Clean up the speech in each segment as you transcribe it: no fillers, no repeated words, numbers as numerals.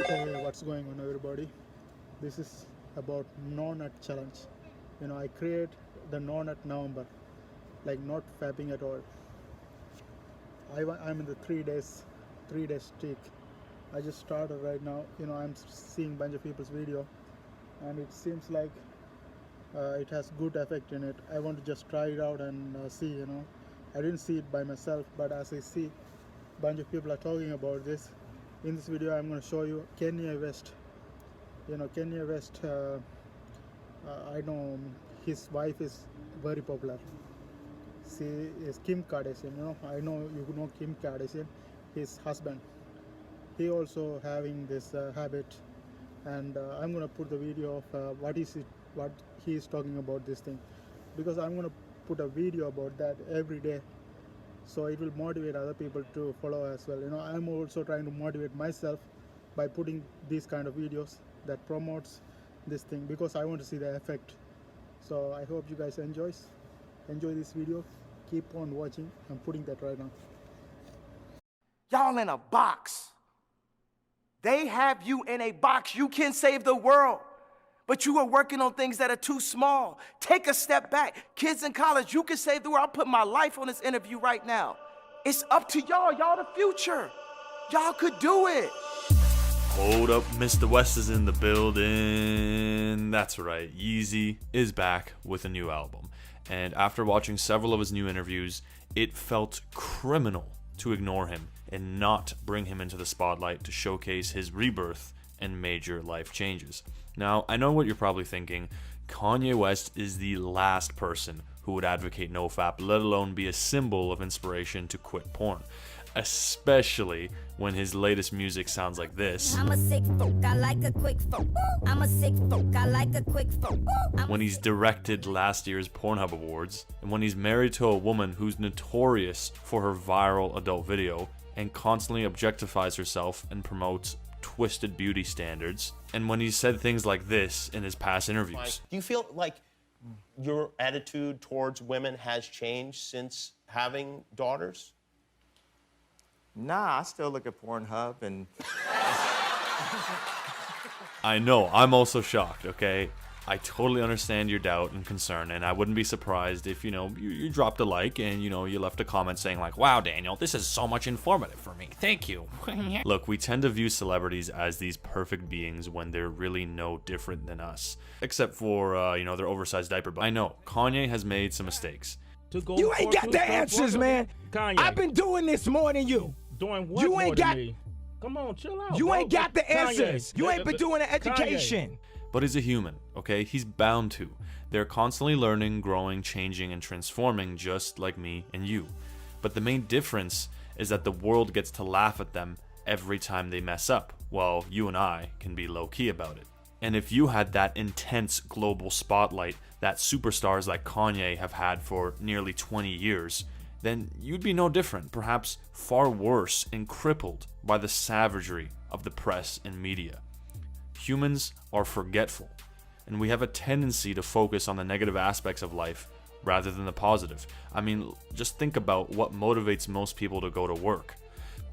Hey, what's going on, everybody? This is about no nut challenge. I create the no nut November, like not fapping at all. I'm in the 3 days streak. I just started right now. I'm seeing bunch of people's video, and it seems like it has good effect in it. I want to just try it out and see. I didn't see it by myself, but as I see, bunch of people are talking about this. In this video, I'm going to show you Kanye West. Kanye West. I know his wife is very popular. She is Kim Kardashian. I know you know Kim Kardashian, his husband. He also having this habit, and I'm gonna put the video of what he is talking about this thing, because I'm gonna put a video about that every day, so it will motivate other people to follow as well. I'm also trying to motivate myself by putting these kind of videos that promotes this thing, because I want to see the effect. So I hope you guys enjoy this video. Keep on watching. I'm putting that right now. Y'all in a box. They have you in a box. You can save the world, but you are working on things that are too small. Take a step back. Kids in college, you can save the world. I'll put my life on this interview right now. It's up to y'all. Y'all the future. Y'all could do it. Hold up, Mr. West is in the building. That's right, Yeezy is back with a new album. And after watching several of his new interviews, it felt criminal to ignore him and not bring him into the spotlight to showcase his rebirth and major life changes. Now, I know what you're probably thinking. Kanye West is the last person who would advocate NoFap, let alone be a symbol of inspiration to quit porn. Especially when his latest music sounds like this. I'm a sick folk, I like a quick folk. I'm a sick folk, I like a quick folk. When he's directed last year's Pornhub Awards, and when he's married to a woman who's notorious for her viral adult video and constantly objectifies herself and promotes twisted beauty standards, and when he said things like this in his past interviews. Do you feel like your attitude towards women has changed since having daughters? Nah, I still look at Pornhub and... I know, I'm also shocked, okay? I totally understand your doubt and concern, and I wouldn't be surprised if, you dropped a like and, you left a comment saying like, wow, Daniel, this is so much informative for me. Thank you. Look, we tend to view celebrities as these perfect beings when they're really no different than us. Except for, their oversized diaper. But I know, Kanye has made some mistakes. You ain't got the answers, man. Kanye. I've been doing this more than you. Doing what? You ain't got. Me? Come on, chill out. You bro. ain't got the answers. Kanye. You ain't been doing the education. Kanye. But he's a human, okay? He's bound to. They're constantly learning, growing, changing, and transforming just like me and you. But the main difference is that the world gets to laugh at them every time they mess up, while you and I can be low-key about it. And if you had that intense global spotlight that superstars like Kanye have had for nearly 20 years, then you'd be no different, perhaps far worse and crippled by the savagery of the press and media. Humans are forgetful, and we have a tendency to focus on the negative aspects of life rather than the positive. I mean, just think about what motivates most people to go to work.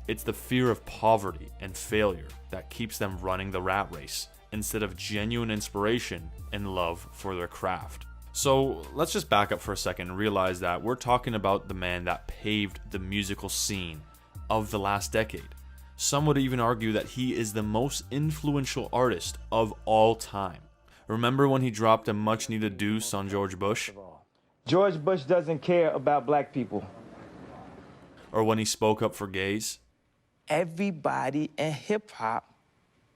It's the fear of poverty and failure that keeps them running the rat race, instead of genuine inspiration and love for their craft. So let's just back up for a second and realize that we're talking about the man that paved the musical scene of the last decade. Some would even argue that he is the most influential artist of all time. Remember when he dropped a much needed deuce on George Bush? George Bush doesn't care about black people. Or when he spoke up for gays? Everybody in hip-hop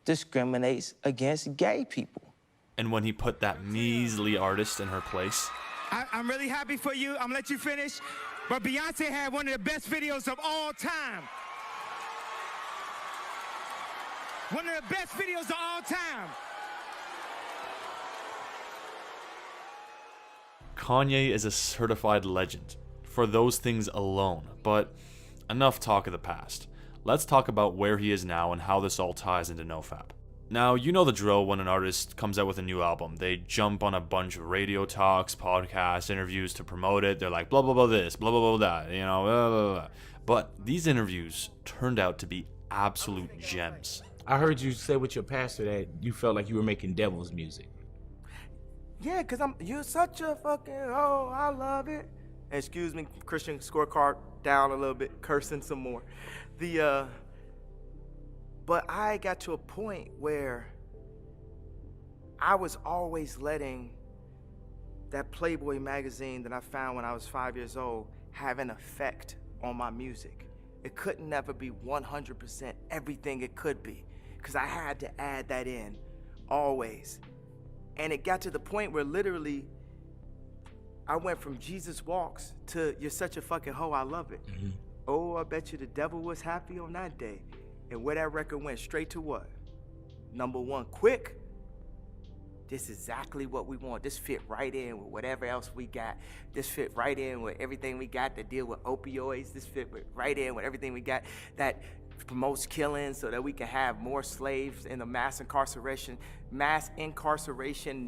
discriminates against gay people. And when he put that measly artist in her place? I'm really happy for you. I'm gonna let you finish. But Beyonce had one of the best videos of all time. One of the best videos of all time. Kanye is a certified legend for those things alone, but enough talk of the past. Let's talk about where he is now and how this all ties into NoFap. Now, you know the drill when an artist comes out with a new album. They jump on a bunch of radio talks, podcasts, interviews to promote it. They're like, blah, blah, blah this, blah, blah, blah that, blah, blah, blah. But these interviews turned out to be absolute gems. I heard you say with your pastor that you felt like you were making devil's music. Yeah, because you're such a fucking hoe, I love it. Excuse me, Christian scorecard down a little bit, cursing some more. But I got to a point where I was always letting that Playboy magazine that I found when I was 5 years old have an effect on my music. It could never be 100% everything it could be, because I had to add that in, always. And it got to the point where literally I went from Jesus Walks to You're Such a Fucking Hoe, I Love It. Mm-hmm. Oh, I bet you the devil was happy on that day. And where that record went straight to what? Number one, quick. This is exactly what we want. This fit right in with whatever else we got. This fit right in with everything we got to deal with opioids. This fit right in with everything we got that promotes killing so that we can have more slaves in the mass incarceration,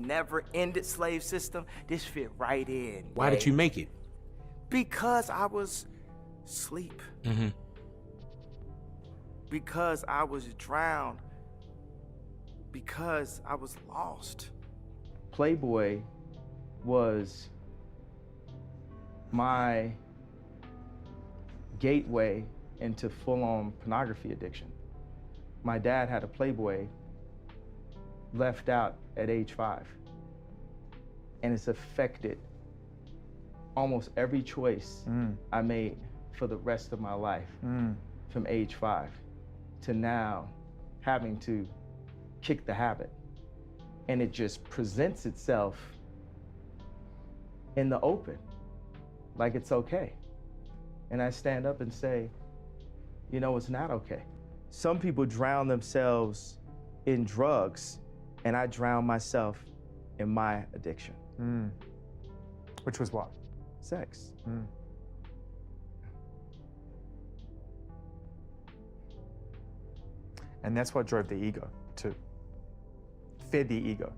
never-ended slave system. This fit right in. Why did you make it? Because I was asleep. Mm-hmm. Because I was drowned. Because I was lost. Playboy was my gateway into full-on pornography addiction. My dad had a Playboy left out at age 5. And it's affected almost every choice I made for the rest of my life from age 5 to now having to kick the habit. And it just presents itself in the open, like it's okay. And I stand up and say, you know, it's not okay. Some people drown themselves in drugs, and I drown myself in my addiction. Which was what? Sex. And that's what drove the ego too. Fed the ego.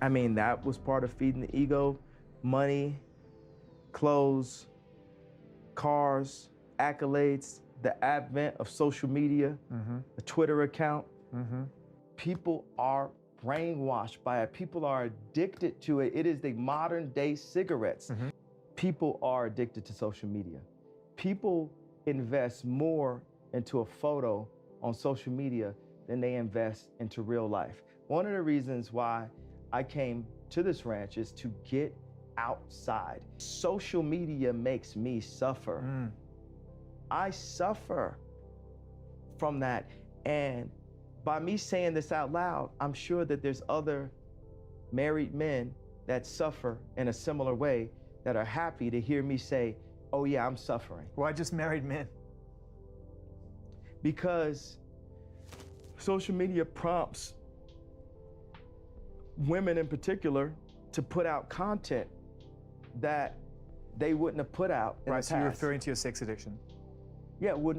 I mean, that was part of feeding the ego. Money, clothes, cars, accolades, the advent of social media, a Twitter account. People are brainwashed by it. People are addicted to it. It is the modern day cigarettes. People are addicted to social media. People invest more into a photo on social media than they invest into real life. One of the reasons why I came to this ranch is to get outside. Social media makes me suffer. I suffer from that. And by me saying this out loud, I'm sure that there's other married men that suffer in a similar way that are happy to hear me say, oh yeah, I'm suffering. Why just married men? Because social media prompts women in particular to put out content that they wouldn't have put out in the past. So you're referring to your sex addiction? Yeah, well,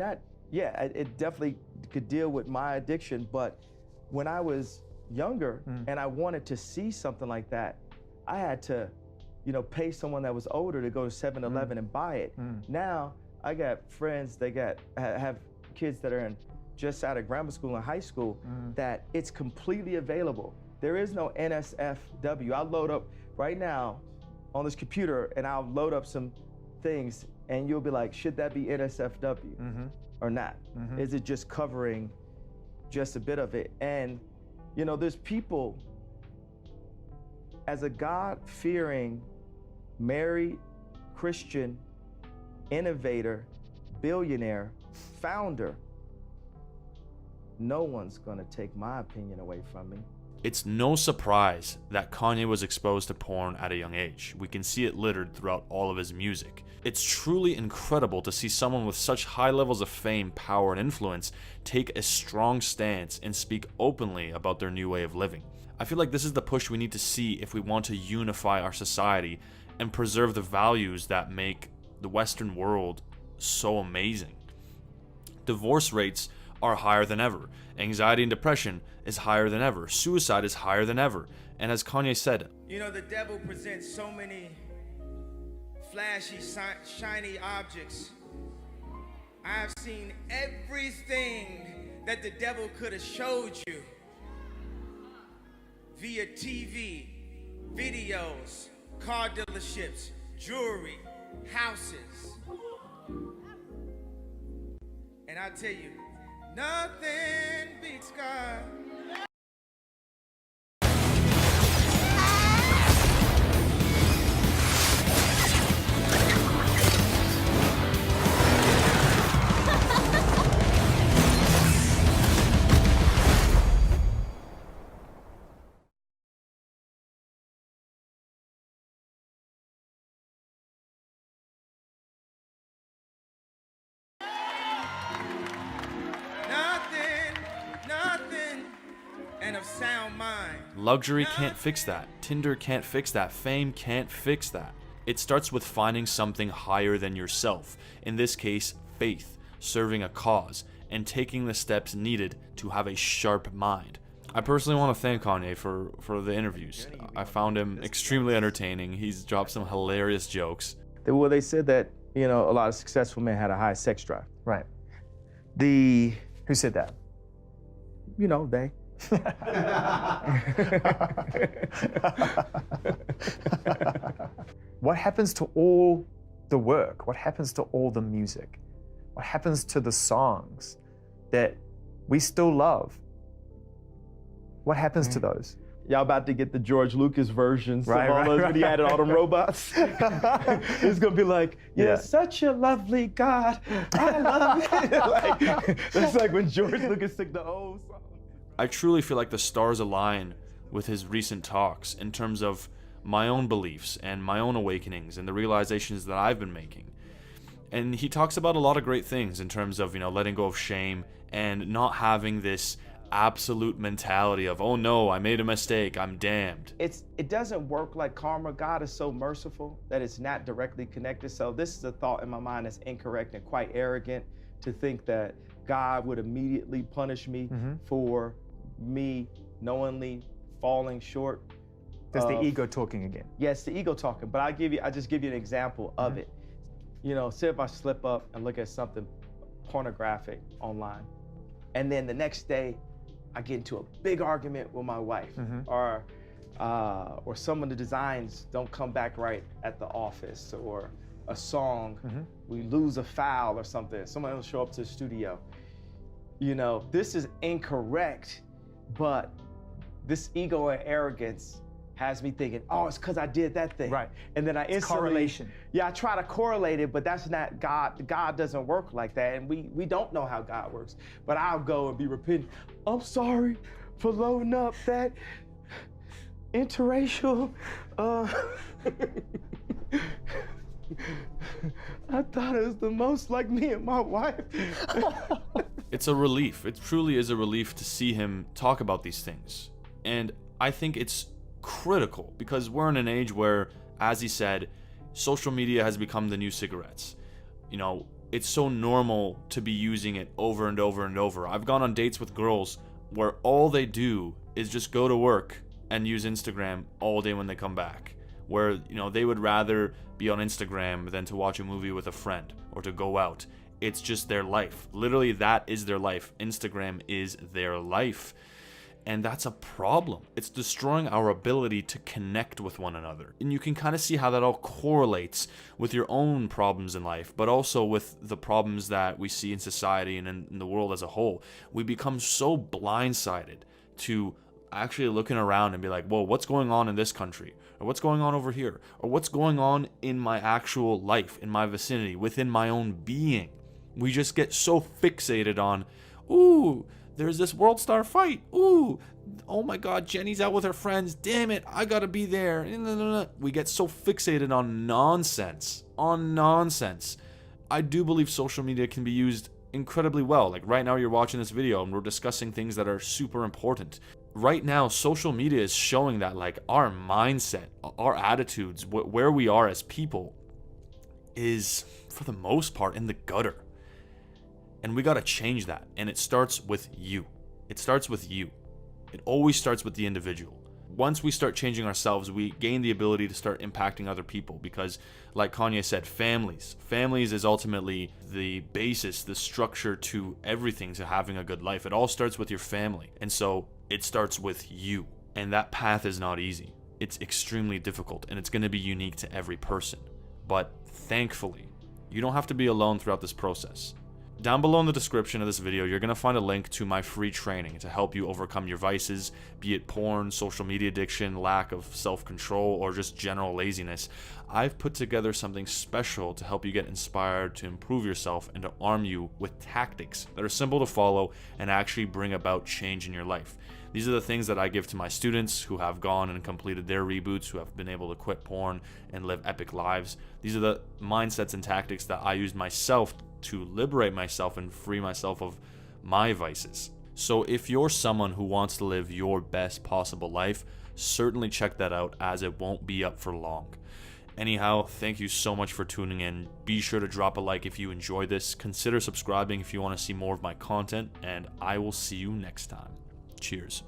it definitely could deal with my addiction, but when I was younger and I wanted to see something like that, I had to, pay someone that was older to go to 7-Eleven and buy it. Now, I got friends that have kids that are just out of grammar school and high school that it's completely available. There is no NSFW. I'll load up right now on this computer and I'll load up some things and you'll be like, should that be NSFW or not? Is it just covering just a bit of it? And, there's people, as a God-fearing, married, Christian, innovator, billionaire, founder, no one's gonna take my opinion away from me. It's no surprise that Kanye was exposed to porn at a young age. We can see it littered throughout all of his music. It's truly incredible to see someone with such high levels of fame, power, and influence take a strong stance and speak openly about their new way of living. I feel like this is the push we need to see if we want to unify our society and preserve the values that make the Western world so amazing. Divorce rates are higher than ever. Anxiety and depression is higher than ever. Suicide is higher than ever. And as Kanye said, The devil presents so many flashy, shiny objects. I've seen everything that the devil could have showed you via TV, videos, car dealerships, jewelry, houses. And I tell you, nothing beats God. Nothing, and of sound mind. Luxury can't fix that. Tinder can't fix that. Fame can't fix that. It starts with finding something higher than yourself. In this case, faith, serving a cause, and taking the steps needed to have a sharp mind. I personally want to thank Kanye for the interviews. I found him extremely entertaining. He's dropped some hilarious jokes. Well, they said that, you know, a lot of successful men had a high sex drive. Right. Who said that? You know, they. What happens to all the work? What happens to all the music? What happens to the songs that we still love? What happens to those? Y'all about to get the George Lucas versions Right, of all right, those right. when he added all them robots. It's gonna be like, you're Yeah. such a lovely God. I love it. That's like when George Lucas took the old song. I truly feel like the stars align with his recent talks in terms of my own beliefs and my own awakenings and the realizations that I've been making. And he talks about a lot of great things in terms of, you know, letting go of shame and not having this absolute mentality of, oh no, I made a mistake, I'm damned. It doesn't work like karma. God is so merciful that it's not directly connected. So this is a thought in my mind that's incorrect and quite arrogant, to think that God would immediately punish me for me knowingly falling short. There's the ego talking again. Yes, the ego talking, but I just give you an example of it. You know, say if I slip up and look at something pornographic online, and then the next day I get into a big argument with my wife, or some of the designs don't come back right at the office, or a song, we lose a file or something, someone will show up to the studio. You know, this is incorrect, but this ego and arrogance has me thinking, oh, it's because I did that thing. Right. And then I instantly, correlation. Yeah, I try to correlate it, but that's not God. God doesn't work like that, and we don't know how God works. But I'll go and be repentant. I'm sorry for loading up that interracial. I thought it was the most like me and my wife. It's a relief. It truly is a relief to see him talk about these things. And I think it's critical because we're in an age where, as he said, social media has become the new cigarettes. You know, it's so normal to be using it over and over and over. I've gone on dates with girls where all they do is just go to work and use Instagram all day when they come back. Where, you know, they would rather be on Instagram than to watch a movie with a friend or to go out. It's just their life. Literally, that is their life. Instagram is their life. And that's a problem. It's destroying our ability to connect with one another. And you can kind of see how that all correlates with your own problems in life, but also with the problems that we see in society and in the world as a whole. We become so blindsided to actually looking around and be like, whoa, what's going on in this country? Or what's going on over here? Or what's going on in my actual life, in my vicinity, within my own being? We just get so fixated on, ooh, there's this world star fight. Ooh, oh my God, Jenny's out with her friends. Damn it, I gotta be there. We get so fixated on nonsense. I do believe social media can be used incredibly well. Like right now you're watching this video and we're discussing things that are super important. Right now, social media is showing that like our mindset, our attitudes, where we are as people is for the most part in the gutter. And we gotta change that. And it starts with you. It starts with you. It always starts with the individual. once we start changing ourselves, we gain the ability to start impacting other people, because like Kanye said, families is ultimately the basis, the structure to everything, to having a good life. It all starts with your family. And so it starts with you. And that path is not easy. It's extremely difficult, and it's going to be unique to every person. But thankfully, you don't have to be alone throughout this process. Down below in the description of this video, you're going to find a link to my free training to help you overcome your vices, be it porn, social media addiction, lack of self-control, or just general laziness. I've put together something special to help you get inspired to improve yourself and to arm you with tactics that are simple to follow and actually bring about change in your life. These are the things that I give to my students who have gone and completed their reboots, who have been able to quit porn and live epic lives. These are the mindsets and tactics that I use myself to liberate myself and free myself of my vices. So if you're someone who wants to live your best possible life, certainly check that out, as it won't be up for long. Anyhow, thank you so much for tuning in. Be sure to drop a like if you enjoyed this. Consider subscribing if you want to see more of my content, and I will see you next time. Cheers.